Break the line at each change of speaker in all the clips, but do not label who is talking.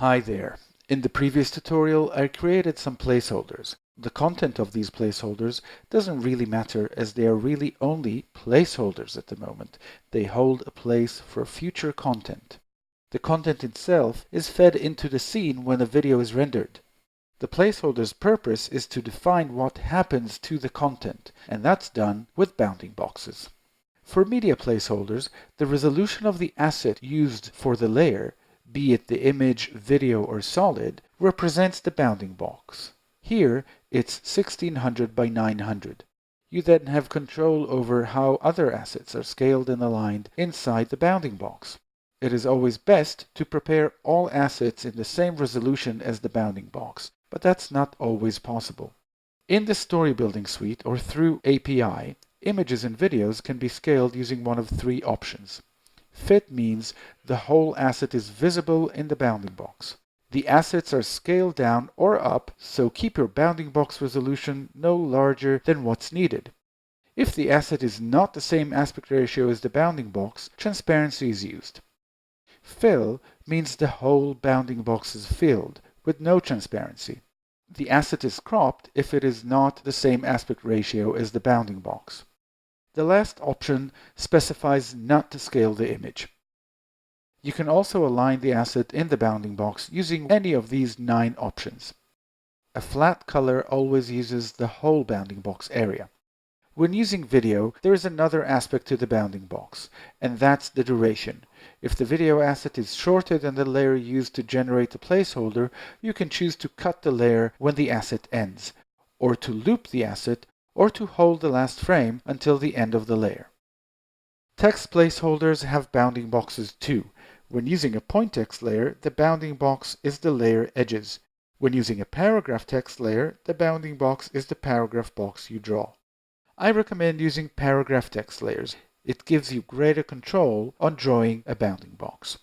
Hi there. In the previous tutorial, I created some placeholders. The content of these placeholders doesn't really matter as they are really only placeholders at the moment. They hold a place for future content. The content itself is fed into the scene when a video is rendered. The placeholder's purpose is to define what happens to the content, and that's done with bounding boxes. For media placeholders, the resolution of the asset used for the layer, be it the image, video, or solid, represents the bounding box. Here, it's 1600 by 900. You then have control over how other assets are scaled and aligned inside the bounding box. It is always best to prepare all assets in the same resolution as the bounding box, but that's not always possible. In the story building suite or through API, images and videos can be scaled using one of three options. Fit means the whole asset is visible in the bounding box. The assets are scaled down or up, so keep your bounding box resolution no larger than what's needed. If the asset is not the same aspect ratio as the bounding box, transparency is used. Fill means the whole bounding box is filled, with no transparency. The asset is cropped if it is not the same aspect ratio as the bounding box. The last option specifies not to scale the image. You can also align the asset in the bounding box using any of these 9 options. A flat color always uses the whole bounding box area. When using video, there is another aspect to the bounding box, and that's the duration. If the video asset is shorter than the layer used to generate the placeholder, you can choose to cut the layer when the asset ends, or to loop the asset, or to hold the last frame until the end of the layer. Text placeholders have bounding boxes too. When using a point text layer, the bounding box is the layer edges. When using a paragraph text layer, the bounding box is the paragraph box you draw. I recommend using paragraph text layers. It gives you greater control on drawing a bounding box.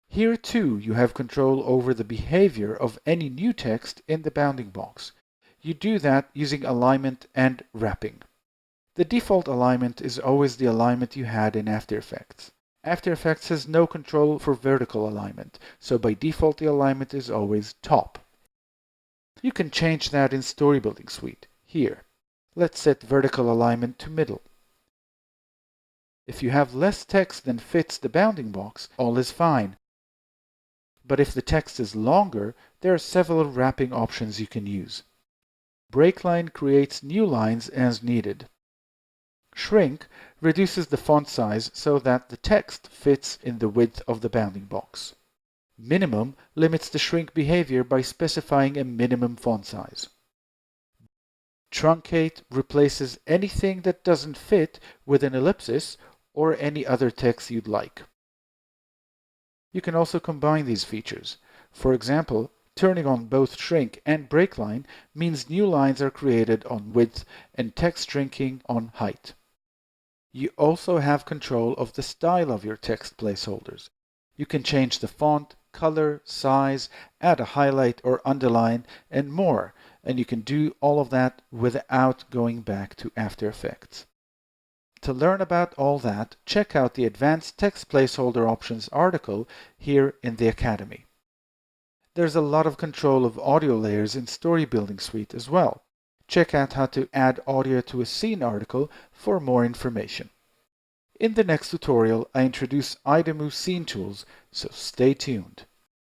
Here too, you have control over the behavior of any new text in the bounding box. You do that using alignment and wrapping. The default alignment is always the alignment you had in After Effects. After Effects has no control for vertical alignment, so by default the alignment is always top. You can change that in Story Building Suite, here. Let's set vertical alignment to middle. If you have less text than fits the bounding box, all is fine. But if the text is longer, there are several wrapping options you can use. Breakline creates new lines as needed. Shrink reduces the font size so that the text fits in the width of the bounding box. Minimum limits the shrink behavior by specifying a minimum font size. Truncate replaces anything that doesn't fit with an ellipsis or any other text you'd like. You can also combine these features. For example, turning on both shrink and breakline means new lines are created on width and text shrinking on height. You also have control of the style of your text placeholders. You can change the font, color, size, add a highlight or underline, and more, and you can do all of that without going back to After Effects. To learn about all that, check out the Advanced Text Placeholder Options article here in the Academy. There's a lot of control of audio layers in Story Building Suite as well. Check out how to add audio to a scene article for more information. In the next tutorial, I introduce IDMs scene tools, so stay tuned.